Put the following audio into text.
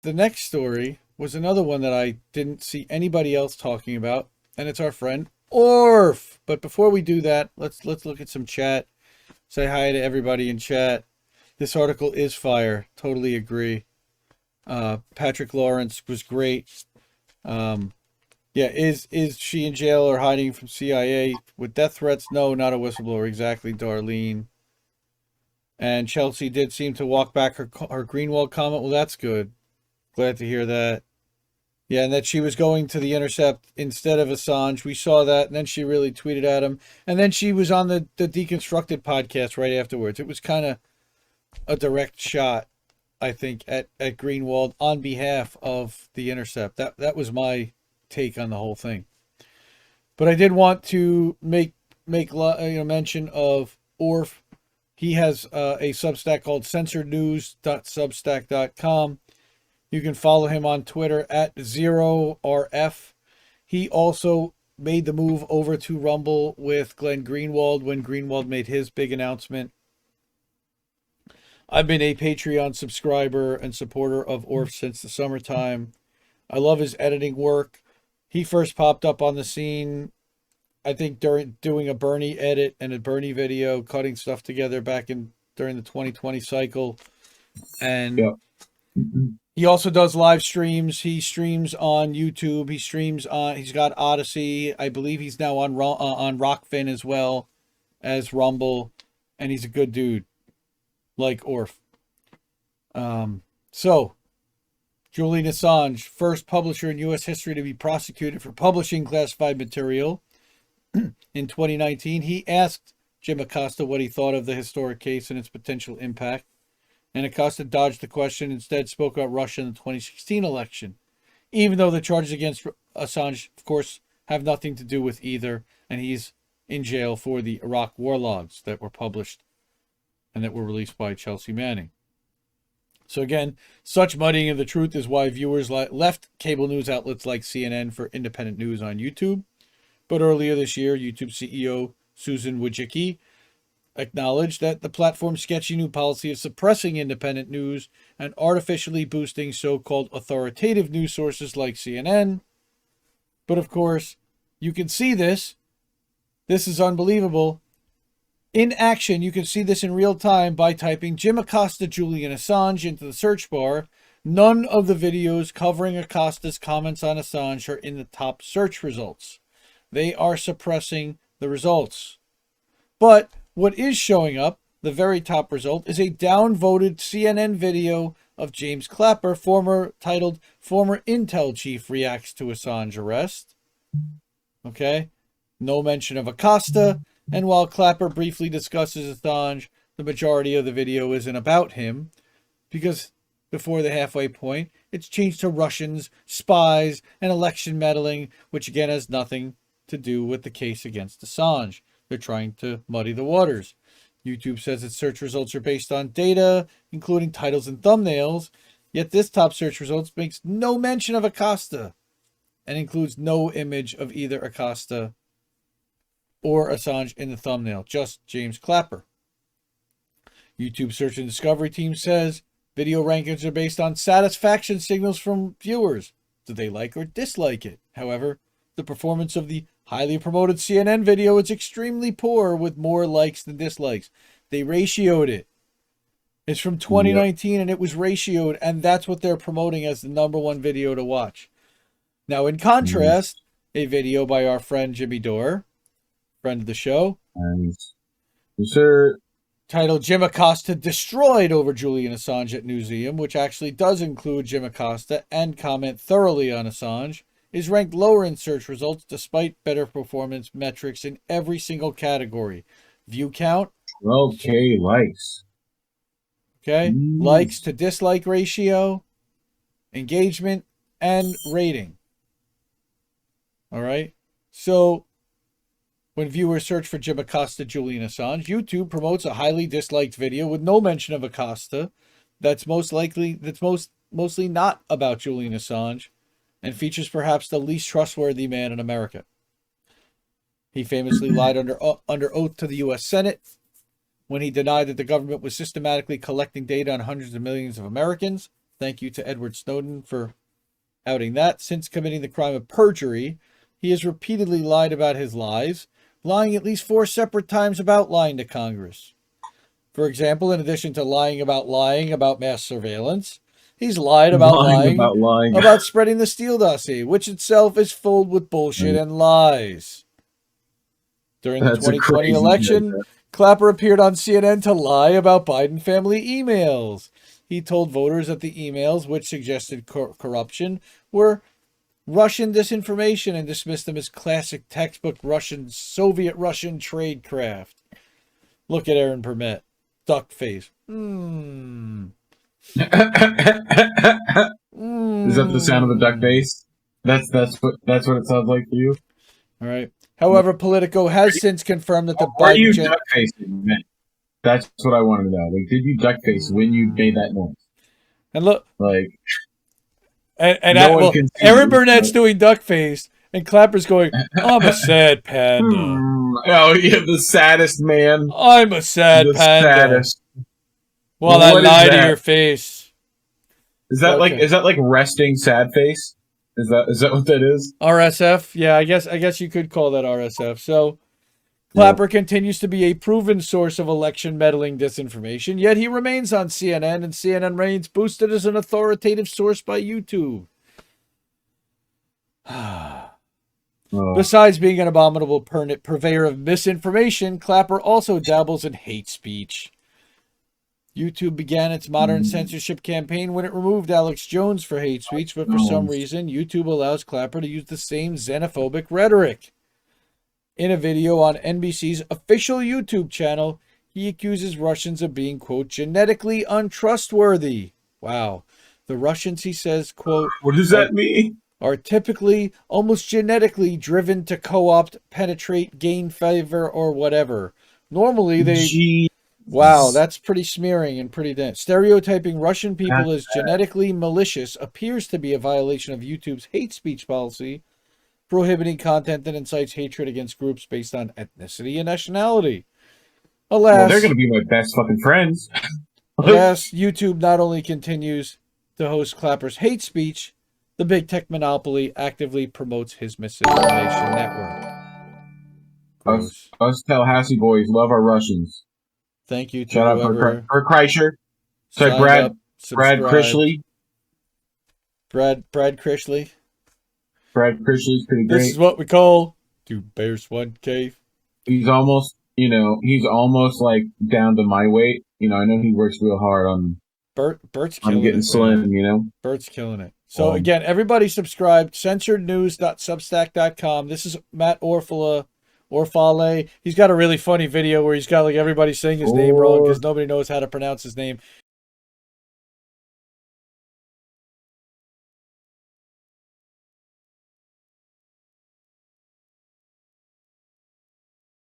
the next story was another one that I didn't see anybody else talking about, and it's our friend Orf. But before we do that, let's look at some chat. Say hi to everybody in chat. This article is fire. Totally agree. Patrick Lawrence was great. Yeah, is she in jail or hiding from CIA with death threats? No, not a whistleblower. Exactly, Darlene. And Chelsea did seem to walk back her Greenwald comment. Well, that's good. Glad to hear that. Yeah, and that she was going to The Intercept instead of Assange. We saw that, and then she really tweeted at him. And then she was on the Deconstructed podcast right afterwards. It was kind of a direct shot, I think, at Greenwald on behalf of The Intercept. That was my take on the whole thing. But I did want to make mention of Orf. He has a Substack called censorednews.substack.com. You can follow him on Twitter at 0RF. He also made the move over to Rumble with Glenn Greenwald when Greenwald made his big announcement. I've been a Patreon subscriber and supporter of Orf since the summertime. I love his editing work. He first popped up on the scene, I think, during doing a Bernie edit and a Bernie video, cutting stuff together during the 2020 cycle. And yeah. He also does live streams. He streams on YouTube. He's got Odyssey. I believe he's now on Rockfin as well as Rumble. And he's a good dude, like Orf. So, Julian Assange, first publisher in U.S. history to be prosecuted for publishing classified material. In 2019, he asked Jim Acosta what he thought of the historic case and its potential impact. And Acosta dodged the question, instead spoke about Russia in the 2016 election. Even though the charges against Assange, of course, have nothing to do with either. And he's in jail for the Iraq war logs that were published and that were released by Chelsea Manning. So again, such muddying of the truth is why viewers left cable news outlets like CNN for independent news on YouTube. But earlier this year, YouTube CEO Susan Wojcicki acknowledged that the platform's sketchy new policy of suppressing independent news and artificially boosting so-called authoritative news sources like CNN. But of course, you can see this. This is unbelievable. In action, you can see this in real time by typing Jim Acosta Julian Assange into the search bar. None of the videos covering Acosta's comments on Assange are in the top search results. They are suppressing the results. But what is showing up, the very top result, is a downvoted CNN video of James Clapper, titled Former Intel Chief Reacts to Assange Arrest. Okay? No mention of Acosta. And while Clapper briefly discusses Assange, the majority of the video isn't about him, because before the halfway point, it's changed to Russians, spies, and election meddling, which again has nothing to do with the case against Assange. They're trying to muddy the waters. YouTube says its search results are based on data, including titles and thumbnails, yet this top search results makes no mention of Acosta and includes no image of either Acosta or Assange in the thumbnail, just James Clapper. YouTube Search and Discovery team says video rankings are based on satisfaction signals from viewers. Do they like or dislike it? However, the performance of the highly promoted CNN video is extremely poor, with more likes than dislikes. They ratioed it. It's from 2019 and it was ratioed, and that's what they're promoting as the #1 video to watch. Now, in contrast, a video by our friend Jimmy Dore, friend of the show, sir, titled Jim Acosta Destroyed Over Julian Assange at Newseum, which actually does include Jim Acosta and comment thoroughly on Assange, is ranked lower in search results despite better performance metrics in every single category. View count. 12K likes. Okay. Likes to dislike ratio, engagement, and rating. All right. So when viewers search for Jim Acosta Julian Assange, YouTube promotes a highly disliked video with no mention of Acosta that's mostly not about Julian Assange, and features perhaps the least trustworthy man in America. He famously lied under oath to the U.S. Senate when he denied that the government was systematically collecting data on hundreds of millions of Americans. Thank you to Edward Snowden for outing that. Since committing the crime of perjury, he has repeatedly lied about his lies, lying at least 4 separate times about lying to Congress. For example, in addition to lying about mass surveillance, he's lied about lying about spreading the Steele dossier, which itself is filled with bullshit and lies. During the 2020 election, Clapper appeared on CNN to lie about Biden family emails. He told voters that the emails, which suggested corruption, were Russian disinformation and dismissed them as classic textbook Soviet Russian tradecraft. Look at Aaron Permet. Duck face. Is that the sound of the duck face? That's what it sounds like for you. All right. However, Politico has since confirmed that the Biden. Are you duck facing? That's what I wanted to know. Like, did you duck face when you made that noise? And look, like, Aaron Burnett's doing duck face, and Clapper's going, "I'm a sad panda." Oh, yeah, the saddest man. I'm a sad panda. Saddest. Well, I lie to your face. Is that like resting sad face? Is that what that is? RSF? Yeah, I guess you could call that RSF. So Clapper continues to be a proven source of election meddling disinformation, yet he remains on CNN, and CNN remains boosted as an authoritative source by YouTube. Besides being an abominable purveyor of misinformation, Clapper also dabbles in hate speech. YouTube began its modern censorship campaign when it removed Alex Jones for hate speech, but for some reason, YouTube allows Clapper to use the same xenophobic rhetoric. In a video on NBC's official YouTube channel, he accuses Russians of being, quote, genetically untrustworthy. Wow. The Russians, he says, quote, what does that mean? Are typically almost genetically driven to co-opt, penetrate, gain favor, or whatever. Normally, they... Wow, that's pretty smearing and pretty dense. Stereotyping Russian people as genetically malicious appears to be a violation of YouTube's hate speech policy, prohibiting content that incites hatred against groups based on ethnicity and nationality. Alas, well, they're going to be my best fucking friends. Alas, YouTube not only continues to host Clapper's hate speech, the big tech monopoly actively promotes his misinformation network. Us Tallahassee boys love our Russians. Thank you to Shout out for Kreischer. Sorry, Brad Krishley. Brad Krishley. Brad Krishley's pretty great. This is what we call 2 bears, 1 cave. He's almost like down to my weight. I know he works real hard on Bert's killing getting slim, Bert's killing it. So again, everybody subscribe, censorednews.substack.com. This is Matt Orfalea. He's got a really funny video where he's got like everybody saying his name wrong because nobody knows how to pronounce his name.